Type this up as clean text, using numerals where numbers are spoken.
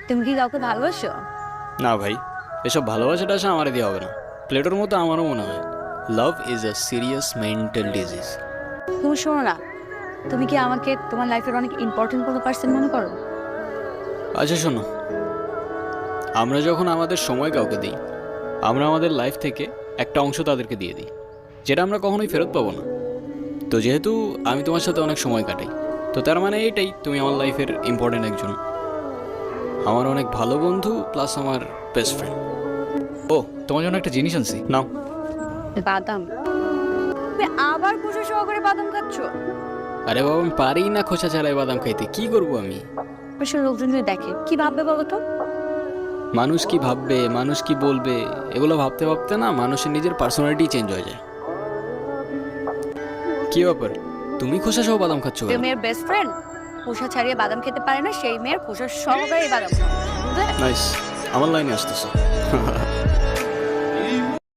তুমি কি কাউকে ভালোবাসো? না ভাই, এসব ভালোবাসাটা আসা আমার দিয়ে হবে না। প্লেটোর মতো আমারও মনে হয় love is a serious mental disease. তুমি শোনো না, তুমি কি আমাকে তোমার লাইফের অনেক ইম্পর্টেন্ট কোনো পার্সন মনে করো? আচ্ছা শোনো, আমরা যখন আমাদের সময় কাউকে দিই, আমরা আমাদের লাইফ থেকে একটা অংশ তাদেরকে দিয়ে দিই, যেটা আমরা কখনোই ফেরত পাবো না। তো যেহেতু আমি তোমার সাথে অনেক সময় কাটাই, তো তার মানে এটাই তুমি আমার লাইফের ইম্পর্টেন্ট একজন, আমার অনেক ভালো বন্ধু প্লাস আমার বেস্ট ফ্রেন্ড। ও, তোমার জন্য একটা জিনিস আনছি, নাও। বাদাম? তুমি আবার খুশি সহকারে বাদাম খাচ্ছ? আরে বাবা, আমি পারি না খোসা ছাড়াই বাদাম খাইতে, কি করব আমি? পাশের লোকজন যদি দেখে কি ভাববে বলো তো? মানুষ কি ভাববে, মানুষ কি বলবে, এগুলো ভাবতে ভাবতে না মানুষের নিজের পার্সোনালিটি চেঞ্জ হয়ে যায়। কি ব্যাপার, তুমি খোসা সহ বাদাম খাচ্ছ যে কেন? মেয়ের বেস্ট ফ্রেন্ড খোসা ছাড়িয়ে বাদাম খেতে পারে না, সেই মেয়ের খোসা সহকারে বাদাম খাবে। নাইস, আমার লাইনে আসতেছো।